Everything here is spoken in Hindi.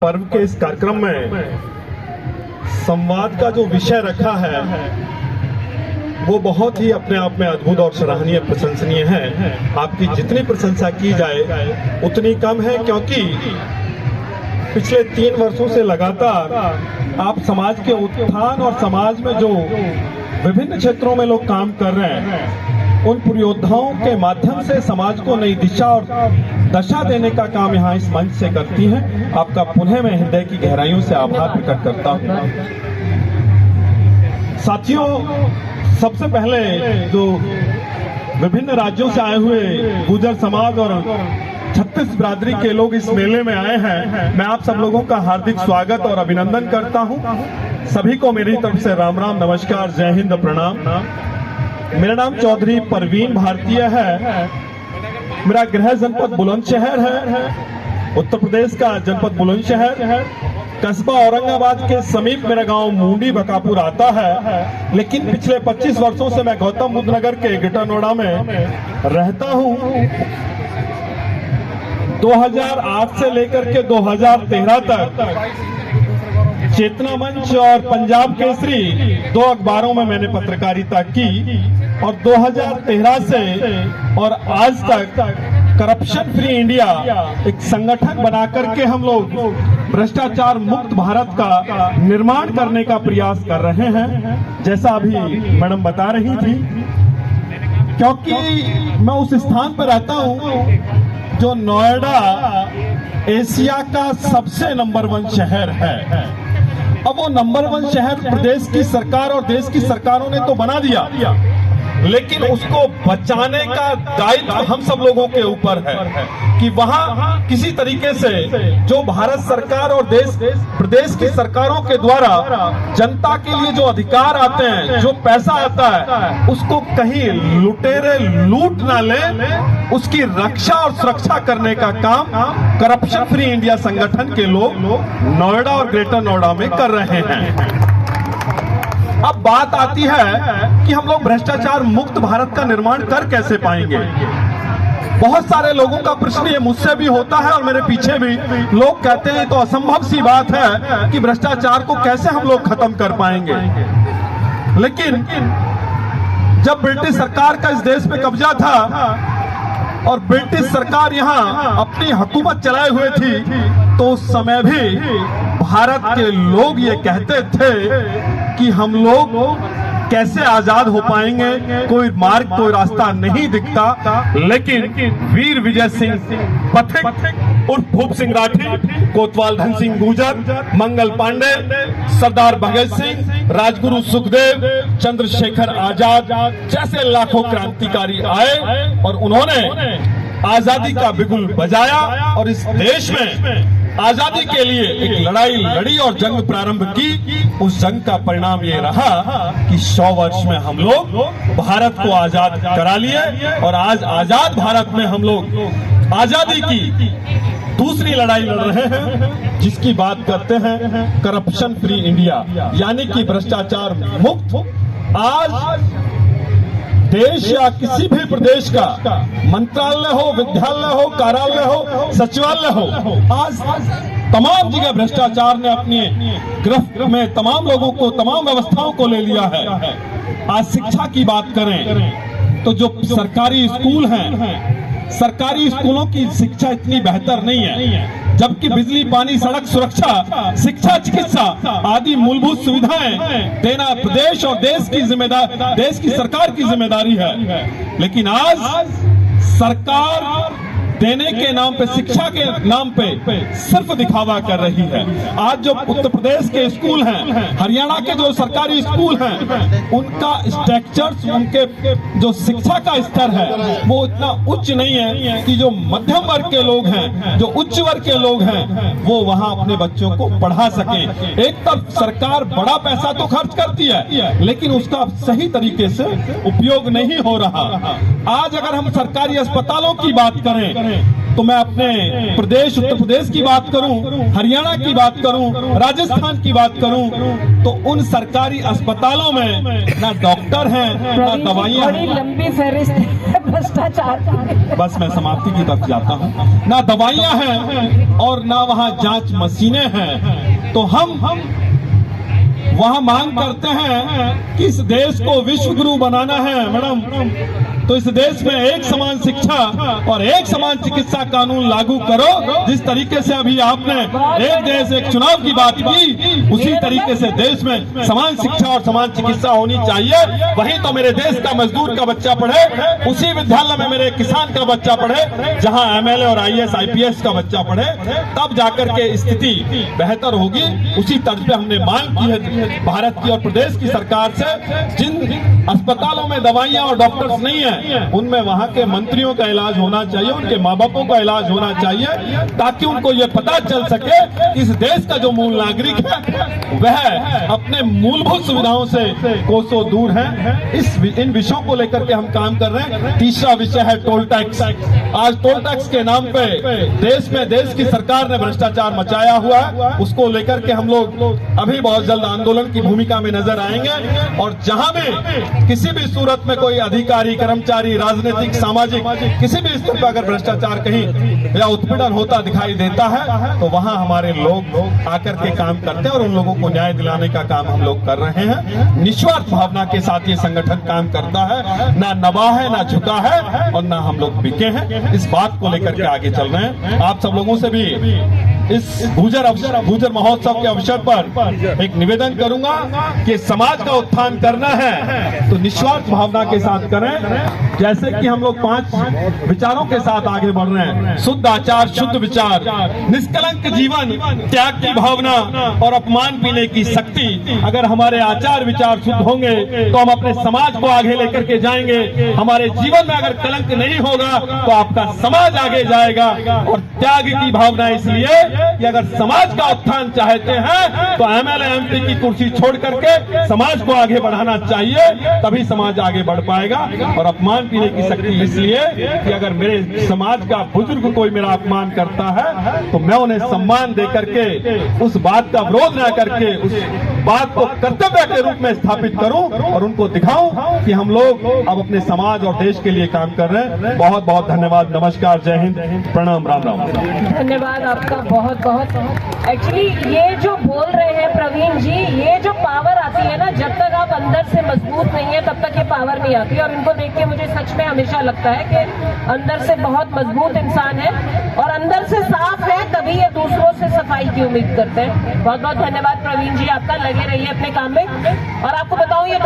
पर्व के इस कार्यक्रम में संवाद का जो विषय रखा है वो बहुत ही अपने आप में अद्भुत और सराहनीय प्रशंसनीय है। आपकी जितनी प्रशंसा की जाए उतनी कम है, क्योंकि पिछले 3 वर्षों से लगातार आप समाज के उत्थान और समाज में जो विभिन्न क्षेत्रों में लोग काम कर रहे हैं उन पुरोयोद्धाओं के माध्यम से समाज को नई दिशा और दशा देने का काम यहाँ इस मंच से करती हैं। आपका पुनः मैं हृदय की गहराइयों से आभार प्रकट करता हूँ। साथियों, सबसे पहले जो विभिन्न राज्यों से आए हुए गुर्जर समाज और 36 बिरादरी के लोग इस मेले में आए हैं, मैं आप सब लोगों का हार्दिक स्वागत और अभिनंदन करता हूं। सभी को मेरी तरफ से राम राम, नमस्कार, जय हिंद, प्रणाम। मेरा नाम चौधरी परवीन भारतीय है। मेरा गृह जनपद बुलंदशहर है, उत्तर प्रदेश का जनपद बुलंदशहर है। कस्बा औरंगाबाद के समीप मेरा गांव मुंडी बकापुर आता है, लेकिन पिछले 25 वर्षों से मैं गौतम बुद्ध नगर के गिटानोड़ा में रहता हूं। 2008 से लेकर के 2013 तक चेतना मंच और पंजाब केसरी 2 अखबारों में मैंने पत्रकारिता की और 2013 से और आज तक करप्शन फ्री इंडिया एक संगठन बना करके हम लोग भ्रष्टाचार मुक्त भारत का निर्माण करने का प्रयास कर रहे हैं, जैसा अभी मैडम बता रही थी। क्योंकि मैं उस स्थान पर रहता हूं जो नोएडा एशिया का सबसे नंबर 1 शहर है। अब वो नंबर 1 शहर प्रदेश की सरकार और देश की सरकारों ने तो बना दिया, लेकिन उसको बचाने का दायित्व हम सब लोगों के ऊपर है कि वहां किसी तरीके से जो भारत सरकार और प्रदेश की सरकारों के द्वारा जनता के लिए जो अधिकार आते हैं, जो पैसा आता है, उसको कहीं लुटेरे लूट ना ले, उसकी रक्षा और सुरक्षा करने का काम करप्शन फ्री इंडिया संगठन के लोग नोएडा और ग्रेटर नोएडा में कर रहे हैं। अब बात आती है कि हम लोग भ्रष्टाचार मुक्त भारत का निर्माण कर कैसे पाएंगे। बहुत सारे लोगों का प्रश्न ये मुझसे भी होता है और मेरे पीछे भी लोग कहते हैं तो असंभव सी बात है कि भ्रष्टाचार को कैसे हम लोग खत्म कर पाएंगे। लेकिन जब ब्रिटिश सरकार का इस देश पे कब्जा था और ब्रिटिश सरकार यहाँ अपनी हुकूमत चलाए हुए थी, तो उस समय भी भारत के लोग ये कहते थे कि हम लोग कैसे आजाद हो पाएंगे, कोई मार्ग कोई रास्ता नहीं दिखता। लेकिन वीर विजय सिंह पथिक उर्फ भूप सिंह राठी, कोतवाल धन सिंह गुर्जर, मंगल पांडे, सरदार भगत सिंह, राजगुरु सुखदेव, चंद्रशेखर आजाद जैसे लाखों क्रांतिकारी आए और उन्होंने आजादी का बिगुल बजाया और इस देश में आजादी के लिए एक लड़ाई लड़ी और जंग प्रारंभ की। उस जंग का परिणाम ये रहा कि 100 वर्ष में हम लोग भारत को आजाद करा लिए और आज आजाद भारत में हम लोग आजादी की दूसरी लड़ाई लड़ रहे हैं, जिसकी बात करते हैं करप्शन फ्री इंडिया, यानी कि भ्रष्टाचार मुक्त। आज देश या किसी भी प्रदेश का मंत्रालय हो, विद्यालय हो, कार्यालय हो, सचिवालय हो, आज तमाम जगह भ्रष्टाचार ने अपनी गिरफ्त में तमाम लोगों को, तमाम व्यवस्थाओं को ले लिया है। आज शिक्षा की बात करें तो जो सरकारी स्कूल हैं, सरकारी स्कूलों की शिक्षा इतनी बेहतर नहीं है, जबकि बिजली, पानी, सड़क सुरक्षा, शिक्षा, चिकित्सा आदि मूलभूत सुविधाएं देना प्रदेश और देश की सरकार की जिम्मेदारी है। लेकिन आज सरकार देने के नाम पे, शिक्षा के नाम पे सिर्फ दिखावा कर रही है। आज जो उत्तर प्रदेश के स्कूल हैं, हरियाणा के जो सरकारी स्कूल हैं, उनका स्ट्रक्चर, उनके जो शिक्षा का स्तर है वो इतना उच्च नहीं है कि जो मध्यम वर्ग के लोग हैं, जो उच्च वर्ग के लोग हैं, वो वहां अपने बच्चों को पढ़ा सके। एक तरफ सरकार बड़ा पैसा तो खर्च करती है, लेकिन उसका सही तरीके से उपयोग नहीं हो रहा। आज अगर हम सरकारी अस्पतालों की बात करें तो मैं अपने प्रदेश उत्तर प्रदेश की बात करूं, हरियाणा की बात करूं, राजस्थान की बात करूं, तो उन सरकारी अस्पतालों में ना डॉक्टर हैं ना दवाइयां बड़ी हैं। लंबी फहरिस्त है भ्रष्टाचार की। बस मैं समाप्ति की तरफ जाता हूं। ना दवाइयां हैं और ना वहां जांच मशीनें हैं। तो हम वहां मांग करते हैं कि इस देश को विश्व गुरु बनाना है मैडम, तो इस देश में एक समान शिक्षा और एक समान चिकित्सा कानून लागू करो। जिस तरीके से अभी आपने एक देश एक चुनाव की बात की, उसी तरीके से देश में समान शिक्षा और समान चिकित्सा होनी चाहिए। वहीं तो मेरे देश का मजदूर का बच्चा पढ़े, उसी विद्यालय में मेरे किसान का बच्चा पढ़े, जहां एमएलए और आईएएस आईपीएस का बच्चा पढ़े, तब जाकर के स्थिति बेहतर होगी। उसी तर्ज पे हमने मांग की है भारत की और प्रदेश की सरकार से, जिन अस्पतालों में दवाइयां और डॉक्टर्स नहीं है, उनमें वहां के मंत्रियों का इलाज होना चाहिए, उनके माँ बापों का इलाज होना चाहिए, ताकि उनको ये पता चल सके कि इस देश का जो मूल नागरिक है वह अपने मूलभूत सुविधाओं से कोसों दूर है। इन विषयों को लेकर के हम काम कर रहे हैं। तीसरा विषय है टोल टैक्स। आज टोल टैक्स के नाम पे देश में देश की सरकार ने भ्रष्टाचार मचाया हुआ है। उसको लेकर के हम लोग अभी बहुत जल्द आंदोलन की भूमिका में नजर आएंगे, और जहां भी किसी भी सूरत में कोई अधिकारी, कर्मचारी, राजनीतिक, सामाजिक किसी भी स्तर पर अगर भ्रष्टाचार कहीं या उत्पीड़न होता दिखाई देता है, तो वहां हमारे लोग आकर के काम करते हैं और उन लोगों को न्याय दिलाने का काम हम लोग कर रहे हैं। निस्वार्थ भावना के साथ ये संगठन काम करता है, ना नवा है ना झुका है और ना हम लोग बिके हैं। इस बात को लेकर के आगे चल रहे हैं। आप सब लोगों से भी इस भूजर महोत्सव के अवसर पर एक निवेदन करूंगा कि समाज का उत्थान करना है तो निस्वार्थ भावना के साथ करें। जैसे कि हम लोग 5 विचारों के साथ आगे बढ़ रहे हैं। शुद्ध आचार, शुद्ध विचार, निष्कलंक जीवन, त्याग की भावना और अपमान पीने की शक्ति। अगर हमारे आचार विचार शुद्ध होंगे तो हम अपने समाज को आगे लेकर के जाएंगे। हमारे जीवन में अगर कलंक नहीं होगा तो आपका समाज आगे जाएगा। और त्याग की भावना इसलिए कि अगर समाज का उत्थान चाहते हैं तो एमएलए एमपी की कुर्सी छोड़ करके समाज को आगे बढ़ाना चाहिए, तभी समाज आगे बढ़ पाएगा। और अपमान पीने की शक्ति इसलिए कि अगर मेरे समाज का बुजुर्ग कोई मेरा अपमान करता है तो मैं उन्हें सम्मान दे करके उस बात का विरोध न करके उस बात को कर्तव्य के रूप में स्थापित करूं और उनको दिखाऊं कि हम लोग अब अपने समाज और देश के लिए काम कर रहे हैं। बहुत बहुत धन्यवाद। नमस्कार, जय हिंद, प्रणाम, राम राम। धन्यवाद आपका बहुत बहुत। एक्चुअली ये जो बोल रहे हैं प्रवीण जी, ये जो पावर आती है ना, जब तक आप अंदर से मजबूत नहीं है तब तक ये पावर नहीं आती। और इनको देख के मुझे सच में हमेशा लगता है कि अंदर से बहुत मजबूत इंसान है और अंदर से साफ है, तभी ये दूसरों से सफाई की उम्मीद करते हैं। बहुत बहुत धन्यवाद प्रवीण जी आपका। लगे रहिए अपने काम में। और आपको बताऊं ये